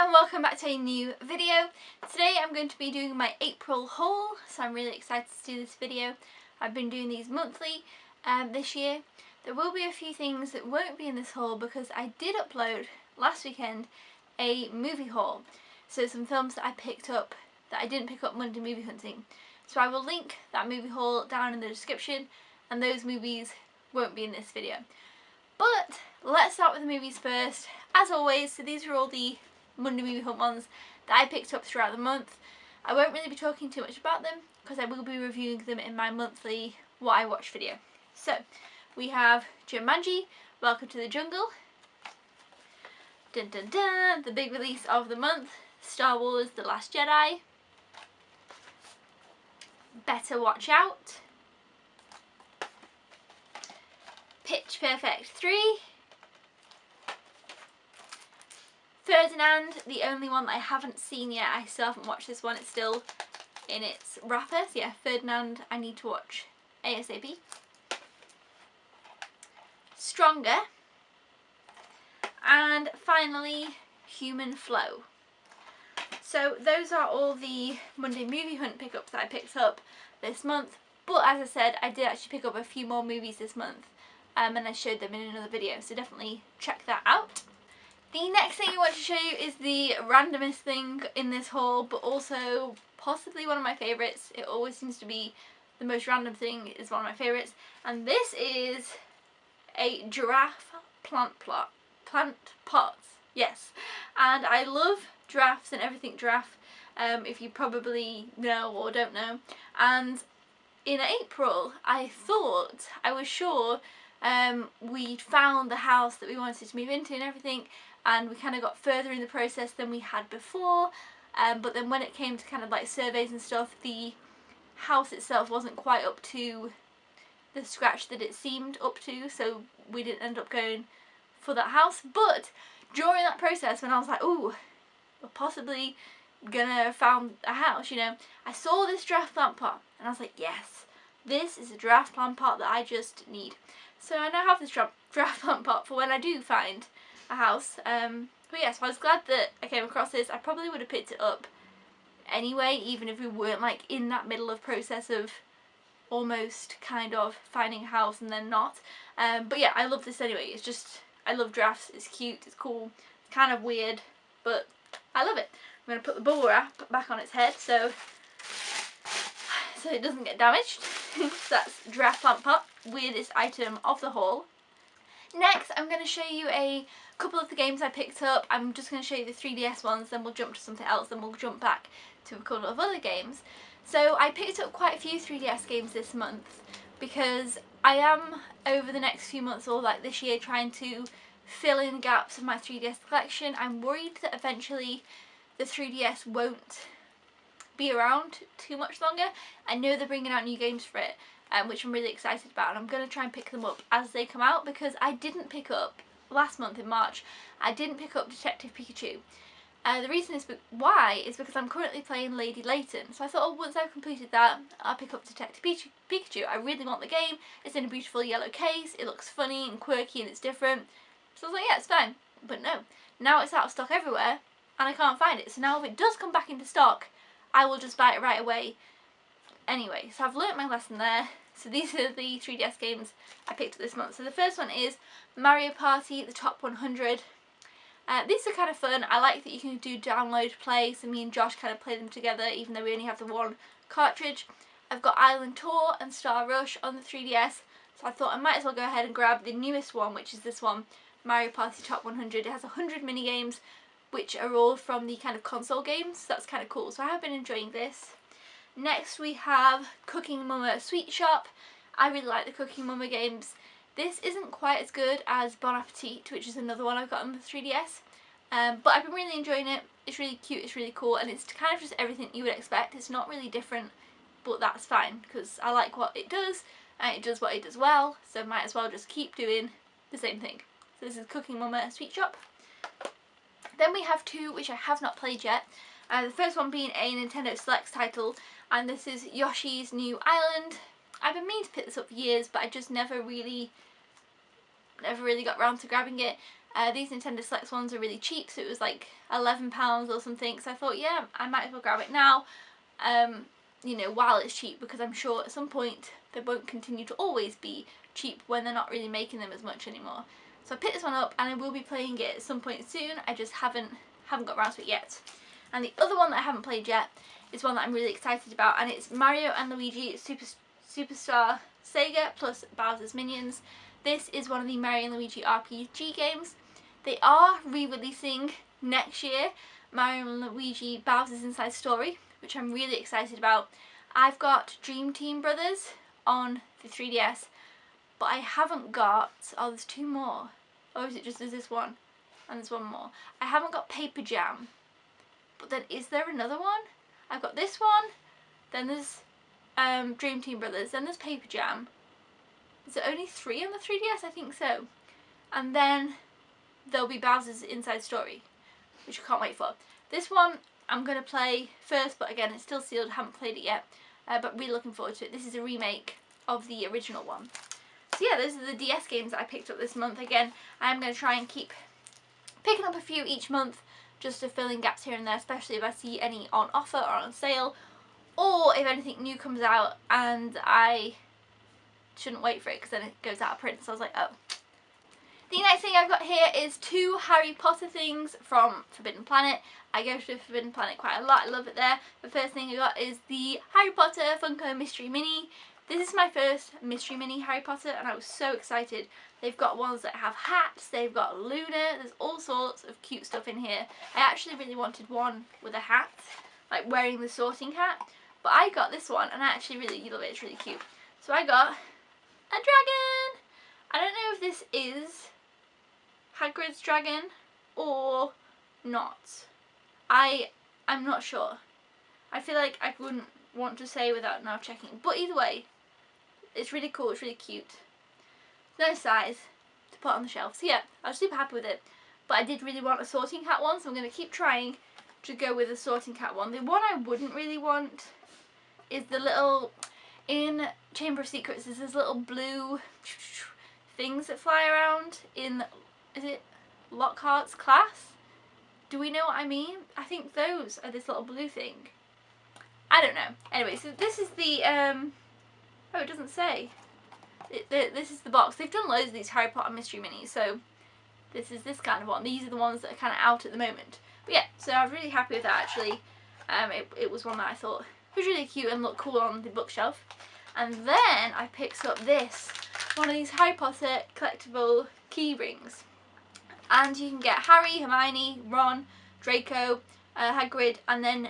and welcome back to a new video. Today I'm going to be doing my April haul, so I'm really excited to do this video. I've been doing these monthly this year. There will be a few things that won't be in this haul because I did upload last weekend a movie haul. So some films that I picked up that I didn't pick up Monday movie hunting. So I will link that movie haul down in the description, and those movies won't be in this video. But let's start with the movies first. As always, so these are all the Monday movie hunt ones that I picked up throughout the month. I won't really be talking too much about them because I will be reviewing them in my monthly What I Watched video. So we have Jumanji, Welcome to the Jungle. Dun dun dun, the big release of the month, Star Wars The Last Jedi. Better Watch Out. Pitch Perfect 3. Ferdinand, the only one that I haven't seen yet. I still haven't watched this one. It's still in its wrapper. So yeah, Ferdinand I need to watch ASAP. Stronger. And finally, Human Flow. So those are all the Monday movie hunt pickups that I picked up this month. But as I said, I did actually pick up a few more movies this month. And I showed them in another video. So definitely check that out. The next thing I want to show you is the randomest thing in this haul, but also possibly one of my favourites. It always seems to be the most random thing is one of my favourites. And this is a Giraffe Plant Pot. Yes. And I love giraffes and everything giraffe, if you probably know or don't know. And in April, I was sure we'd found the house that we wanted to move into and everything. And we kind of got further in the process than we had before, but then when it came to kind of like surveys and stuff, the house itself wasn't quite up to the scratch that it seemed up to, so we didn't end up going for that house. But during that process, when I was like, ooh, we're possibly gonna found a house, you know, I saw this giraffe plant pot and I was like, yes, this is a giraffe plant pot that I just need. So I now have this giraffe plant pot for when I do find a house. But yeah, so I was glad that I came across this. I probably would have picked it up anyway, even if we weren't like in that middle of process of almost kind of finding a house and then not. But yeah, I love this anyway. It's just, I love giraffes. It's cute, it's cool, it's kind of weird, but I love it. I'm going to put the bubble wrap back on its head so it doesn't get damaged. So that's Giraffe Plant Pot, weirdest item of the haul. Next, I'm going to show you a couple of the games I picked up. I'm just going to show you the 3DS ones, then we'll jump to something else, then we'll jump back to a couple of other games. So I picked up quite a few 3DS games this month because I am, over the next few months or like this year, trying to fill in gaps of my 3DS collection. I'm worried that eventually the 3DS won't be around too much longer. I know they're bringing out new games for it, which I'm really excited about, and I'm going to try and pick them up as they come out because I didn't pick up, last month in March, I didn't pick up Detective Pikachu. The reason is why is because I'm currently playing Lady Layton, so I thought, oh, once I've completed that, I'll pick up Detective Pikachu. I really want the game. It's in a beautiful yellow case, it looks funny and quirky and it's different, so I was like, yeah, it's fine. But no, now it's out of stock everywhere and I can't find it, so now if it does come back into stock, I will just buy it right away anyway. So I've learnt my lesson there. So these are the 3DS games I picked up this month. So the first one is Mario Party, the Top 100. These are kind of fun. I like that you can do download play, so me and Josh kind of play them together even though we only have the one cartridge. I've got Island Tour and Star Rush on the 3DS, so I thought I might as well go ahead and grab the newest one, which is this one, Mario Party Top 100. It has 100 mini games, which are all from the kind of console games, so that's kind of cool. So I have been enjoying this. Next we have Cooking Mama Sweet Shop. I really like the Cooking Mama games. This isn't quite as good as Bon Appetit, which is another one I've got on the 3DS. But I've been really enjoying it. It's really cute, it's really cool, and it's kind of just everything you would expect. It's not really different, but that's fine because I like what it does and it does what it does well, so might as well just keep doing the same thing. So this is Cooking Mama Sweet Shop. Then we have two which I have not played yet. The first one being a Nintendo Selects title, and this is Yoshi's New Island. I've been meaning to pick this up for years, but I just never really got around to grabbing it. These Nintendo Selects ones are really cheap, so it was like £11 or something, so I thought, yeah, I might as well grab it now, you know, while it's cheap, because I'm sure at some point they won't continue to always be cheap when they're not really making them as much anymore. So I picked this one up and I will be playing it at some point soon. I just haven't got around to it yet. And the other one that I haven't played yet is one that I'm really excited about, and it's Mario and Luigi Superstar Sega plus Bowser's Minions. This is one of the Mario and Luigi RPG games. They are re-releasing next year Mario and Luigi Bowser's Inside Story, which I'm really excited about. I've got Dream Team Brothers on the 3DS, but I haven't got, oh, there's two more. Or is it just, there's this one? And there's one more. I haven't got Paper Jam. But then is there another one? I've got this one, then there's Dream Team Brothers, then there's Paper Jam. Is there only 3 on the 3DS? I think so. And then there'll be Bowser's Inside Story, which I can't wait for. This one I'm going to play first, but again, it's still sealed, haven't played it yet, but really looking forward to it. This is a remake of the original one. So yeah, those are the DS games that I picked up this month. Again, I'm going to try and keep picking up a few each month, just to fill in gaps here and there, especially if I see any on offer or on sale, or if anything new comes out and I shouldn't wait for it because then it goes out of print. So I was like, oh. The next thing I've got here is 2 Harry Potter things from Forbidden Planet. I go to Forbidden Planet quite a lot, I love it there. The first thing I got is the Harry Potter Funko Mystery Mini. This is my first Mystery Mini Harry Potter and I was so excited. They've got ones that have hats, they've got Luna, there's all sorts of cute stuff in here. I actually really wanted one with a hat, like wearing the sorting hat, but I got this one and I actually really love it, it's really cute. So I got a dragon! I don't know if this is Hagrid's dragon or not. I'm not sure. I feel like I wouldn't want to say without now checking, but either way, it's really cool, it's really cute. Nice size to put on the shelf. So yeah, I was super happy with it. But I did really want a sorting hat one, so I'm going to keep trying to go with a sorting hat one. The one I wouldn't really want is the little, in Chamber of Secrets, there's this little blue things that fly around in, is it Lockhart's class? Do we know what I mean? I think those are this little blue thing. I don't know. Anyway, so this is the, oh, it doesn't say. This is the box. They've done loads of these Harry Potter Mystery Minis, so this is this kind of one. These are the ones that are kind of out at the moment. But yeah, so I was really happy with that actually. It was one that I thought was really cute and looked cool on the bookshelf. And then I picked up this, one of these Harry Potter collectible key rings. And you can get Harry, Hermione, Ron, Draco, Hagrid, and then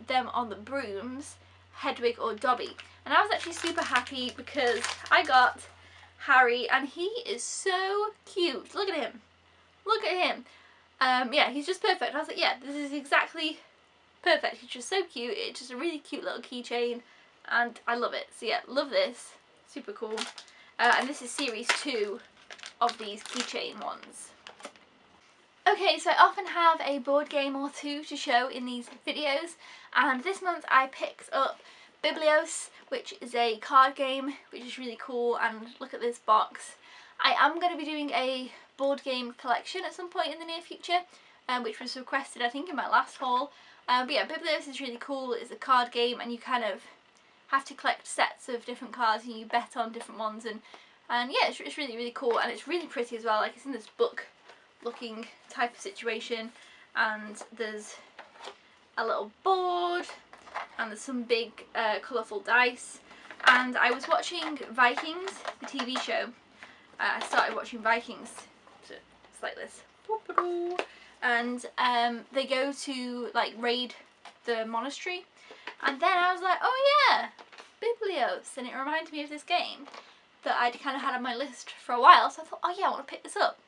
them on the brooms, Hedwig or Dobby. And I was actually super happy because I got Harry and he is so cute. Look at him. Look at him. Yeah, he's just perfect. I was like, yeah, this is exactly perfect. He's just so cute. It's just a really cute little keychain and I love it. So yeah, love this. Super cool. And this is series 2 of these keychain ones. Okay, so I often have a board game or two to show in these videos, and this month I picked up Biblios, which is a card game, which is really cool, and look at this box. I am going to be doing a board game collection at some point in the near future, which was requested I think in my last haul. But yeah, Biblios is really cool. It's a card game and you kind of have to collect sets of different cards and you bet on different ones, and yeah, it's really, really cool, and it's really pretty as well. Like, it's in this book looking type of situation, and there's a little board and there's some big colourful dice. And I was watching Vikings, the TV show. I started watching Vikings, so it's like this, and they go to like raid the monastery, and then I was like, oh yeah, Biblios, and it reminded me of this game that I'd kind of had on my list for a while, so I thought, oh yeah, I want to pick this up.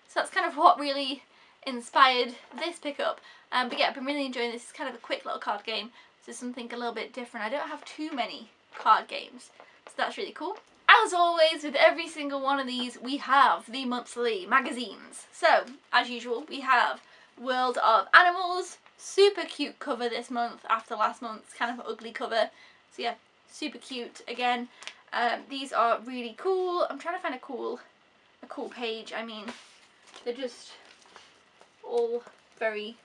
So that's kind of what really inspired this pickup. But yeah, I've been really enjoying this. It's kind of a quick little card game, so something a little bit different. I don't have too many card games, so that's really cool. As always, with every single one of these, we have the monthly magazines. So, as usual, we have World of Animals, super cute cover this month after last month's kind of ugly cover. So yeah, super cute again. These are really cool. I'm trying to find a cool page. I mean, They're just all very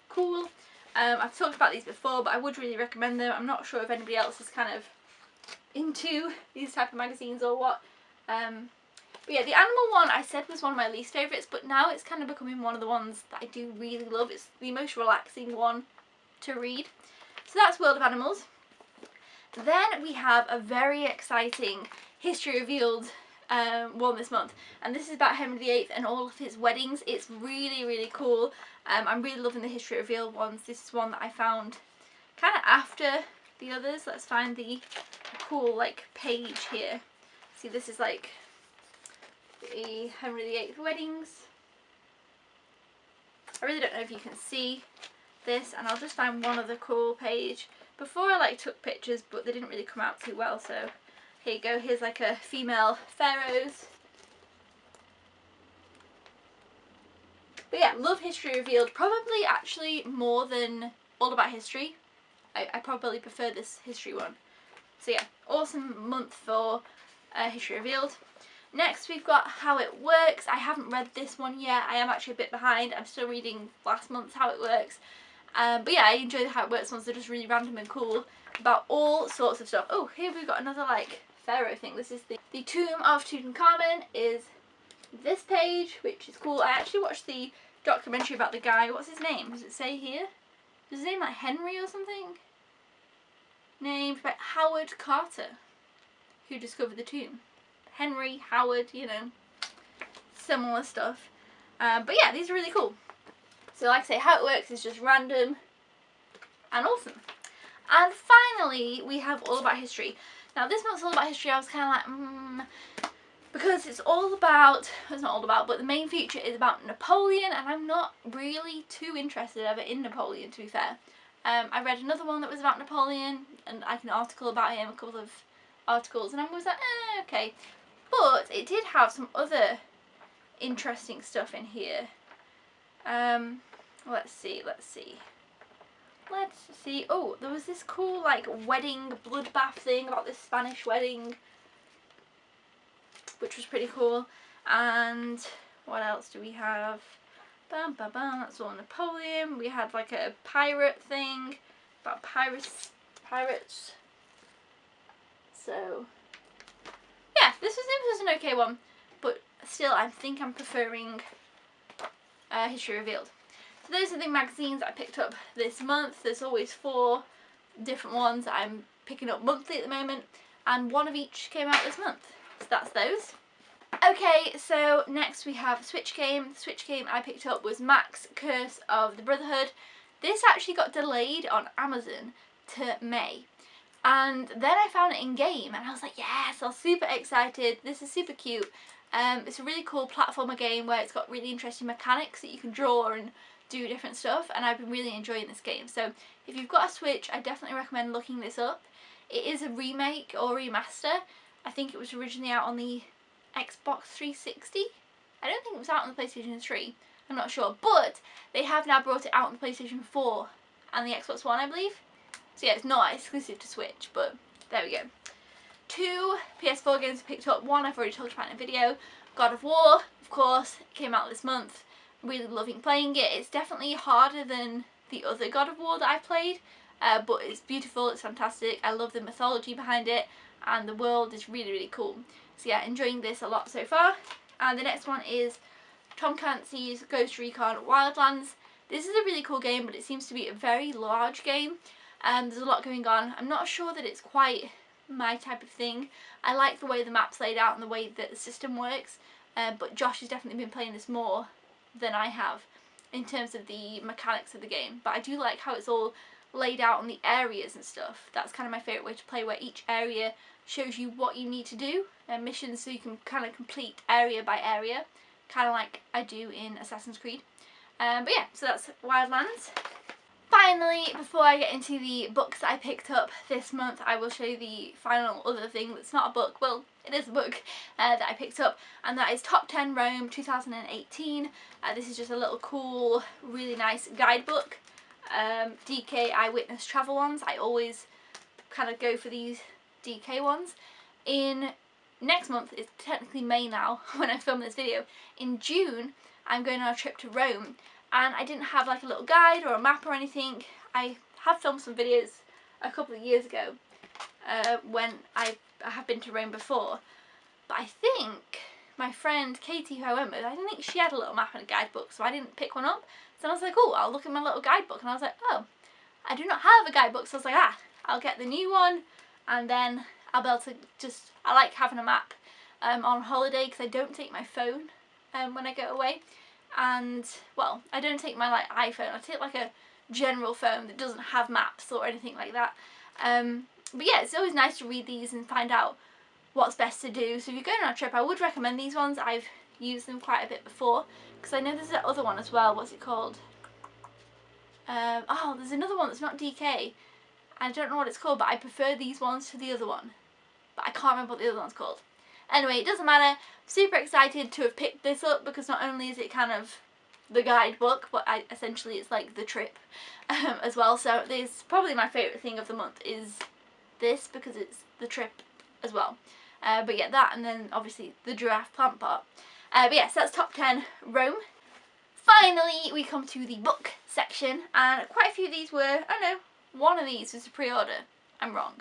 cool. I've talked about these before, but I would really recommend them. I'm not sure if anybody else is kind of into these type of magazines or what. But yeah, the animal one I said was one of my least favourites, but now it's kind of becoming one of the ones that I do really love. It's the most relaxing one to read. So that's World of Animals. Then we have a very exciting History Revealed one this month, and this is about Henry VIII and all of his weddings. It's really cool. I'm really loving the History Revealed ones. This is one that I found kind of after the others. Let's find the cool like page here. See, this is like the Henry VIII weddings. I really don't know if you can see this, and I'll just find one other cool page. Before I like took pictures, but they didn't really come out too well, so here you go. Here's like a female pharaohs. But yeah, love History Revealed. Probably actually more than All About History. I probably prefer this history one. So yeah, awesome month for History Revealed. Next we've got How It Works. I haven't read this one yet. I am actually a bit behind. I'm still reading last month's How It Works. But yeah, I enjoy the How It Works ones. They're just really random and cool about all sorts of stuff. Oh, here we've got another like pharaoh thing. This is the Tomb of Tutankhamun is this page, which is cool. I actually watched the documentary about the guy. What's his name? Does it say here? Is his name like Henry or something? Named by Howard Carter, who discovered the tomb. Henry, Howard, you know, similar stuff. But yeah, these are really cool. So like I say, How It Works is just random and awesome. And finally, we have All About History. Now this month's All About History, I was kind of like, because it's all about, it's not all about, but the main feature is about Napoleon, and I'm not really too interested ever in Napoleon, to be fair. I read another one that was about Napoleon, and like an article about him, a couple of articles, and I was like, okay. But it did have some other interesting stuff in here. Let's see. Oh, there was this cool like wedding bloodbath thing about this Spanish wedding, which was pretty cool. And what else do we have? That's all Napoleon. We had like a pirate thing about pirates. So yeah, this was an okay one, but still I think I'm preferring History Revealed. So those are the magazines I picked up this month. There's always 4 different ones that I'm picking up monthly at the moment, and one of each came out this month. So that's those. Okay, so next we have a Switch game. The Switch game I picked up was Max Curse of the Brotherhood. This actually got delayed on Amazon to May. And then I found it in game and I was like, yes, I was super excited. This is super cute. It's a really cool platformer game where it's got really interesting mechanics that you can draw and do different stuff, and I've been really enjoying this game. So if you've got a Switch, I definitely recommend looking this up. It is a remake or remaster. I think it was originally out on the Xbox 360. I don't think it was out on the PlayStation 3. I'm not sure, but they have now brought it out on the PlayStation 4 and the Xbox One, I believe. So yeah, it's not exclusive to Switch, but there we go. 2 PS4 games I picked up. One I've already talked about in a video. God of War, of course, came out this month. Really loving playing it. It's definitely harder than the other God of War that I've played, but it's beautiful, it's fantastic. I love the mythology behind it, and the world is really cool. So yeah, enjoying this a lot so far. And the next one is Tom Clancy's Ghost Recon Wildlands. This is a really cool game, but it seems to be a very large game. There's a lot going on. I'm not sure that it's quite my type of thing. I like the way the map's laid out and the way that the system works, but Josh has definitely been playing this more than I have in terms of the mechanics of the game. But I do like how it's all laid out on the areas and stuff. That's kind of my favourite way to play, where each area shows you what you need to do and missions, so you can kind of complete area by area, kind of like I do in Assassin's Creed. But yeah, so that's Wildlands. Finally, before I get into the books that I picked up this month, I will show you the final other thing that's not a book. Well, it is a book that I picked up, and that is Top 10 Rome 2018. This is just a little cool, really nice guidebook. DK Eyewitness Travel ones. I always kind of go for these DK ones. In next month, it's technically May now when I film this video. In June, I'm going on a trip to Rome, and I didn't have like a little guide or a map or anything. I have filmed some videos a couple of years ago when I have been to Rome before, but I think my friend Katie, who I went with, I didn't think she had a little map and a guidebook, so I didn't pick one up. So I was like, oh, I'll look at my little guidebook, and I was like, oh, I do not have a guidebook. So I was like, I'll get the new one, and then I'll be able to just, I like having a map on holiday because I don't take my phone when I go away. And, well, I don't take my like iPhone, I take like a general phone that doesn't have maps or anything like that. But yeah, it's always nice to read these and find out what's best to do. So if you're going on a trip, I would recommend these ones. I've used them quite a bit before, because I know there's that other one as well. What's it called? Oh, there's another one that's not DK. I don't know what it's called, but I prefer these ones to the other one. But I can't remember what the other one's called. Anyway, it doesn't matter. Super excited to have picked this up, because not only is it kind of the guidebook, but essentially it's like the trip as well. So there's probably my favourite thing of the month is this, because it's the trip as well. But yeah, that, and then obviously the Giraffe Plant Pot. But yeah, so that's top 10 Rome. Finally, we come to the book section, and quite a few of these were, oh no, one of these was a pre-order. I'm wrong.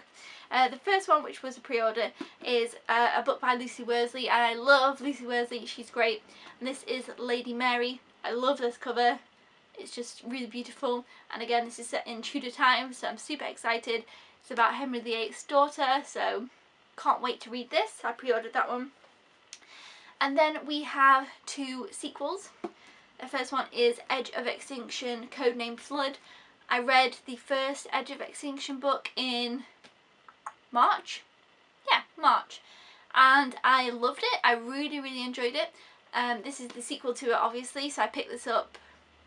The first one, which was a pre-order, is a book by Lucy Worsley, and I love Lucy Worsley, she's great. And this is Lady Mary. I love this cover, it's just really beautiful, and again this is set in Tudor times, so I'm super excited. It's about Henry VIII's daughter, so can't wait to read this. I pre-ordered that one. And then we have two sequels. The first one is Edge of Extinction, Codenamed Flood. I read the first Edge of Extinction book in March. Yeah, March. And I loved it. I really, really enjoyed it. This is the sequel to it, obviously, so I picked this up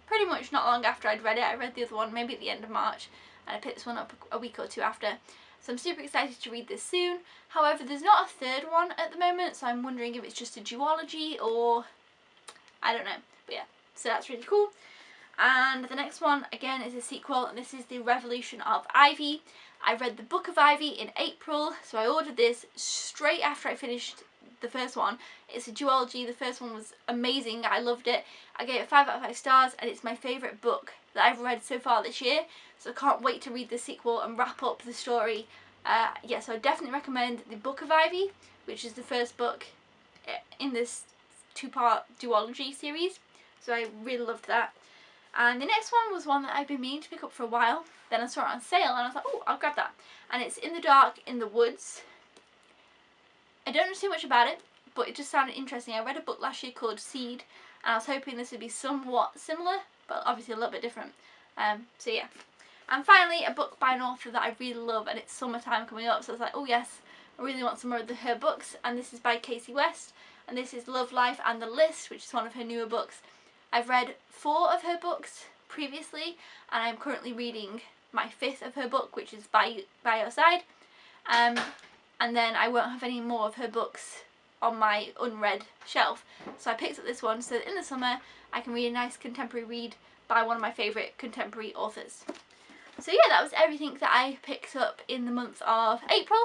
pretty much not long after I'd read it. I read the other one maybe at the end of March, and I picked this one up a week or two after. So I'm super excited to read this soon. However, there's not a third one at the moment, so I'm wondering if it's just a duology or I don't know. But yeah, so that's really cool. And the next one, again, is a sequel, and this is The Revolution of Ivy. I read the Book of Ivy in April, so I ordered this straight after I finished the first one. It's a duology. The first one was amazing. I loved it. I gave it 5 out of 5 stars, and it's my favourite book that I've read so far this year. So I can't wait to read the sequel and wrap up the story. Yeah, so I definitely recommend The Book of Ivy, which is the first book in this 2-part duology series. So I really loved that. And the next one was one that I've been meaning to pick up for a while. Then I saw it on sale and I was like, oh, I'll grab that. And it's In the Dark in the Woods. I don't know too much about it, but it just sounded interesting. I read a book last year called Seed, and I was hoping this would be somewhat similar, but obviously a little bit different. So yeah. And finally, a book by an author that I really love, and it's summertime coming up, so I was like, oh yes, I really want some more of her books. And this is by Casey West, and this is Love, Life and the List, which is one of her newer books. I've read 4 of her books previously, and I'm currently reading my 5th of her book, which is By Your Side. And then I won't have any more of her books on my unread shelf. So I picked up this one so that in the summer I can read a nice contemporary read by one of my favourite contemporary authors. So yeah, that was everything that I picked up in the month of April.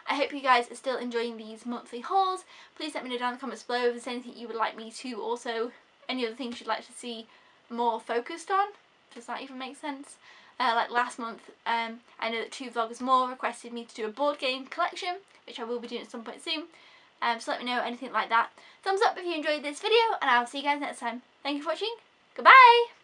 I hope you guys are still enjoying these monthly hauls. Please let me know down in the comments below if there's anything you would like me to, also any other things you'd like to see more focused on. Does that even make sense? Like last month, I know that 2 vloggers more requested me to do a board game collection, which I will be doing at some point soon. So let me know anything like that. Thumbs up if you enjoyed this video, and I'll see you guys next time. Thank you for watching. Goodbye!